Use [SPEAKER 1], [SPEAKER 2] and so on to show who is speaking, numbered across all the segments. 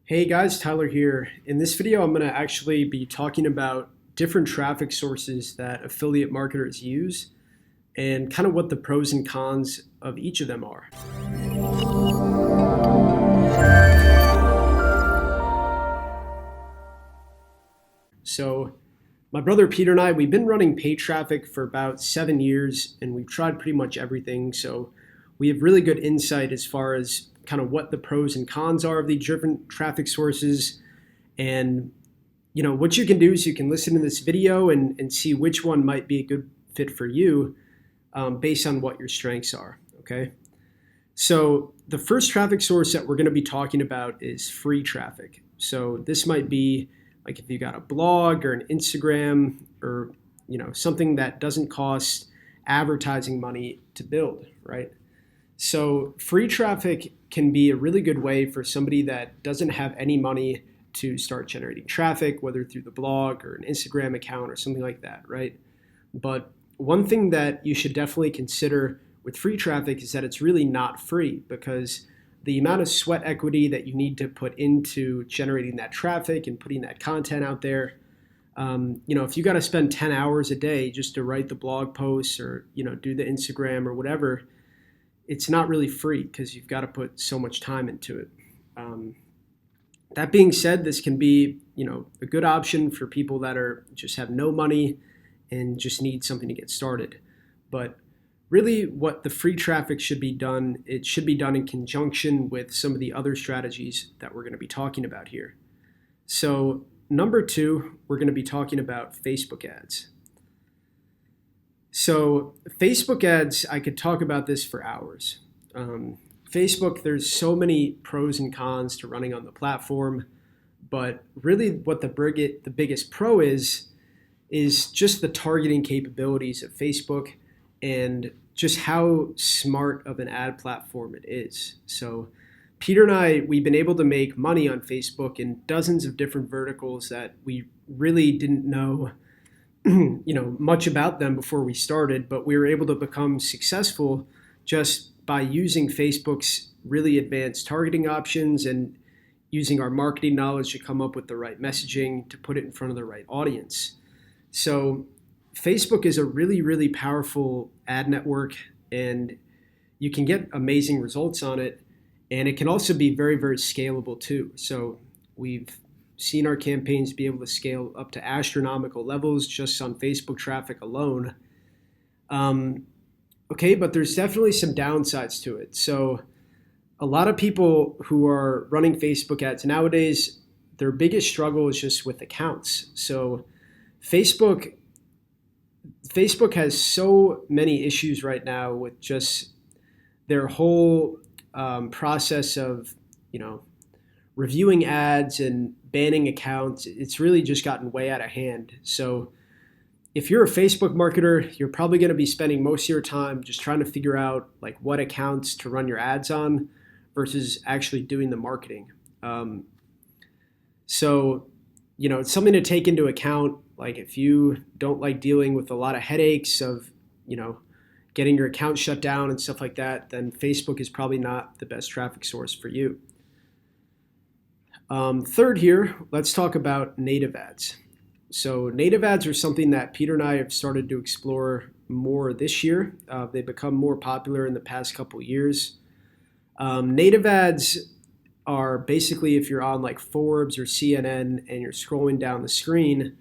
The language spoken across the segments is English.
[SPEAKER 1] Hey guys, Tyler here. In this video, I'm going to actually be talking about different traffic sources that affiliate marketers use and kind of what the pros and cons of each of them are. So, my brother Peter and I, we've been running paid traffic for about 7 years and we've tried pretty much everything. So, we have really good insight as far as kind of what the pros and cons are of the different traffic sources. And what you can do is you can listen to this video and see which one might be a good fit for you based on what your strengths are. Okay. So the first traffic source that we're going to be talking about is free traffic. So this might be like if you got a blog or an Instagram or something that doesn't cost advertising money to build, right? So free traffic can be a really good way for somebody that doesn't have any money to start generating traffic, whether through the blog or an Instagram account or something like that, right? But one thing that you should definitely consider with free traffic is that it's really not free, because the amount of sweat equity that you need to put into generating that traffic and putting that content out there, if you got to spend 10 hours a day just to write the blog posts or, do the Instagram or whatever, it's not really free because you've got to put so much time into it. That being said, this can be, a good option for people that are just have no money and just need something to get started. But really what the free traffic should be done, it should be done in conjunction with some of the other strategies that we're going to be talking about here. So number two, we're going to be talking about Facebook ads. So Facebook ads, I could talk about this for hours. Facebook, there's so many pros and cons to running on the platform, but really what the biggest pro is just the targeting capabilities of Facebook and just how smart of an ad platform it is. So Peter and I, we've been able to make money on Facebook in dozens of different verticals that we really didn't know much about them before we started, but we were able to become successful just by using Facebook's really advanced targeting options and using our marketing knowledge to come up with the right messaging to put it in front of the right audience. So Facebook is a really, really powerful ad network, and you can get amazing results on it. And it can also be very, very scalable too. So we've seen our campaigns be able to scale up to astronomical levels just on Facebook traffic alone. Okay, but there's definitely some downsides to it. So a lot of people who are running Facebook ads nowadays, their biggest struggle is just with accounts. So Facebook has so many issues right now with just their whole process of, reviewing ads and banning accounts. It's really just gotten way out of hand. So if you're a Facebook marketer, you're probably going to be spending most of your time just trying to figure out like what accounts to run your ads on versus actually doing the marketing. So, it's something to take into account. Like if you don't like dealing with a lot of headaches of, getting your account shut down and stuff like that, then Facebook is probably not the best traffic source for you. Third here, let's talk about native ads. So native ads are something that Peter and I have started to explore more this year. They've become more popular in the past couple years. Native ads are basically if you're on like Forbes or CNN and you're scrolling down the screen,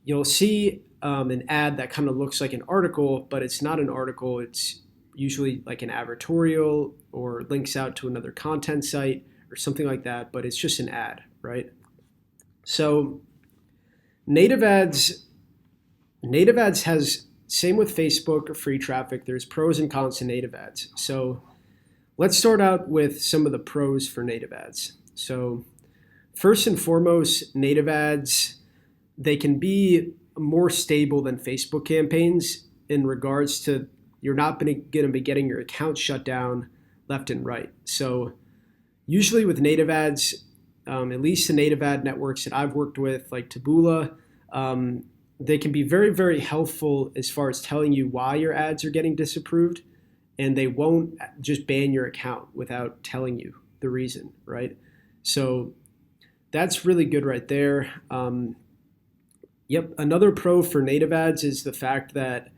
[SPEAKER 1] you'll see an ad that kind of looks like an article, but it's not an article. It's usually like an advertorial or links out to another content site or something like that, but it's just an ad, right? So native ads has, same with Facebook or free traffic, there's pros and cons to native ads. So let's start out with some of the pros for native ads. So first and foremost, native ads, they can be more stable than Facebook campaigns in regards to you're not going to be getting your account shut down left and right. So usually with native ads, at least the native ad networks that I've worked with, like Taboola, they can be very, very helpful as far as telling you why your ads are getting disapproved, and they won't just ban your account without telling you the reason, right? So that's really good right there. Yep, another pro for native ads is the fact that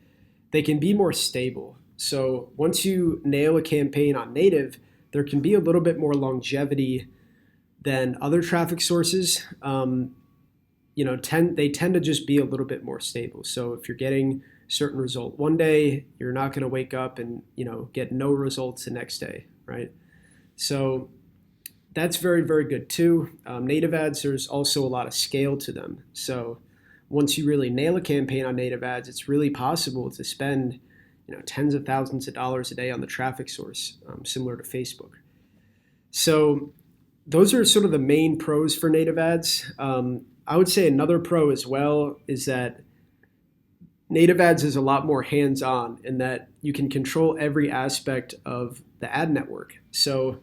[SPEAKER 1] they can be more stable. So once you nail a campaign on native, there can be a little bit more longevity than other traffic sources. They tend to just be a little bit more stable. So if you're getting a certain result one day, you're not going to wake up and get no results the next day, right? So that's very, very good too. Native ads, there's also a lot of scale to them. So once you really nail a campaign on native ads, it's really possible to spend tens of thousands of dollars a day on the traffic source, similar to Facebook. So those are sort of the main pros for native ads. I would say another pro as well is that native ads is a lot more hands-on in that you can control every aspect of the ad network. So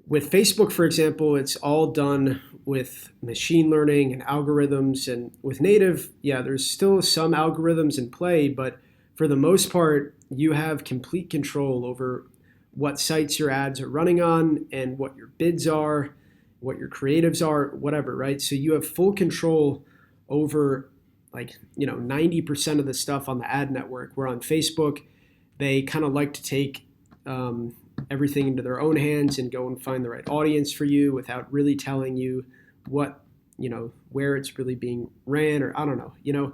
[SPEAKER 1] with Facebook, for example, it's all done with machine learning and algorithms. And with native, yeah, there's still some algorithms in play, but for the most part, you have complete control over what sites your ads are running on and what your bids are, what your creatives are, whatever, right? So you have full control over 90% of the stuff on the ad network. Where on Facebook, they kind of like to take everything into their own hands and go and find the right audience for you without really telling you what, where it's really being ran, or I don't know.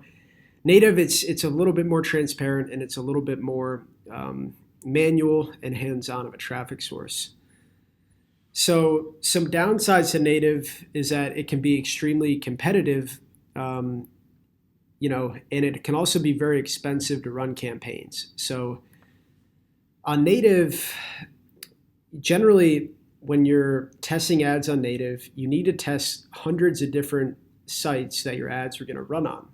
[SPEAKER 1] Native, it's a little bit more transparent and it's a little bit more manual and hands-on of a traffic source. So some downsides to native is that it can be extremely competitive, and it can also be very expensive to run campaigns. So on native, generally, when you're testing ads on native, you need to test hundreds of different sites that your ads are going to run on.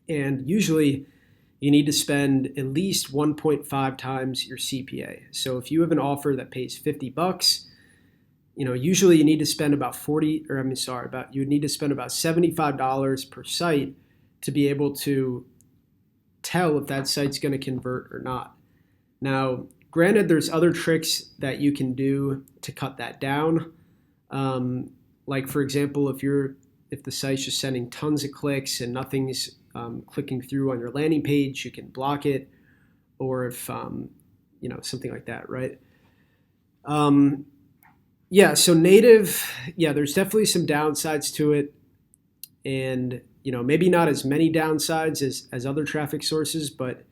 [SPEAKER 1] And usually you need to spend at least 1.5 times your CPA. So if you have an offer that pays $50, usually you need to spend about you need to spend about $75 per site to be able to tell if that site's going to convert or not. Now, granted, there's other tricks that you can do to cut that down. Like for example, if the site's just sending tons of clicks and nothing's clicking through on your landing page, you can block it, or if something like that, right? So native, there's definitely some downsides to it, and maybe not as many downsides as other traffic sources, but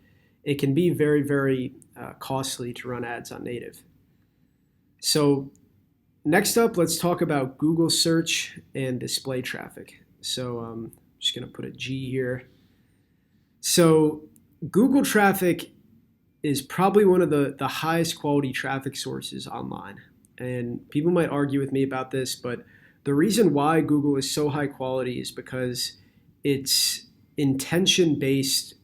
[SPEAKER 1] it can be very, very costly to run ads on native. So next up, let's talk about Google search and display traffic. So I'm just going to put a G here. So Google traffic is probably one of the highest quality traffic sources online. And people might argue with me about this, but the reason why Google is so high quality is because it's intention-based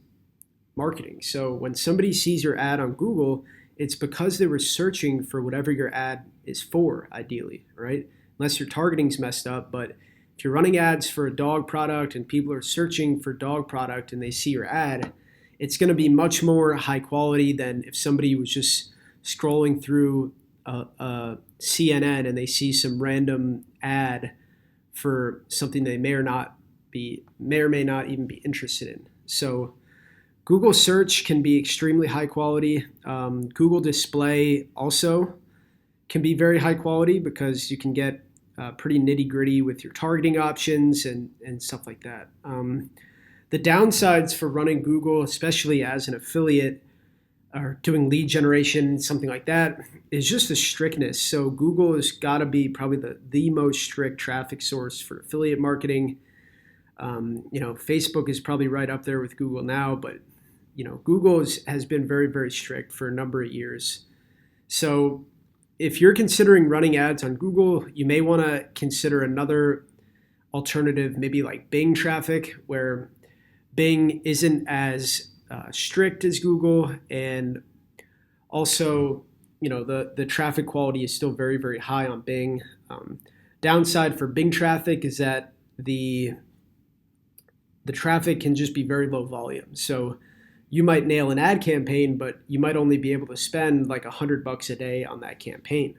[SPEAKER 1] marketing. So when somebody sees your ad on Google, it's because they were searching for whatever your ad is for, ideally, right? Unless your targeting's messed up. But if you're running ads for a dog product and people are searching for dog product and they see your ad, it's going to be much more high quality than if somebody was just scrolling through CNN and they see some random ad for something they may or may not even be interested in. So Google search can be extremely high quality. Google display also can be very high quality because you can get pretty nitty gritty with your targeting options and stuff like that. The downsides for running Google, especially as an affiliate or doing lead generation, something like that, is just the strictness. So Google has got to be probably the most strict traffic source for affiliate marketing. Facebook is probably right up there with Google now, but Google has been very, very strict for a number of years. So if you're considering running ads on Google, you may want to consider another alternative, maybe like Bing traffic, where Bing isn't as strict as Google, and also, the traffic quality is still very, very high on Bing. Downside for Bing traffic is that the traffic can just be very low volume. So you might nail an ad campaign, but you might only be able to spend like $100 a day on that campaign.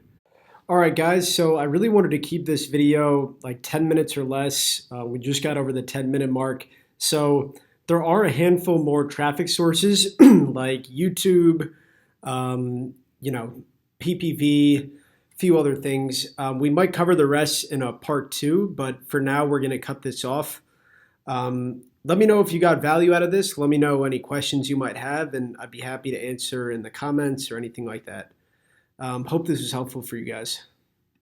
[SPEAKER 1] All right, guys. So I really wanted to keep this video like 10 minutes or less. We just got over the 10-minute mark. So there are a handful more traffic sources like YouTube, you know, PPV, a few other things. We might cover the rest in a part two, but for now, we're going to cut this off. Let me know if you got value out of this. Let me know any questions you might have, and I'd be happy to answer in the comments or anything like that. Hope this was helpful for you guys.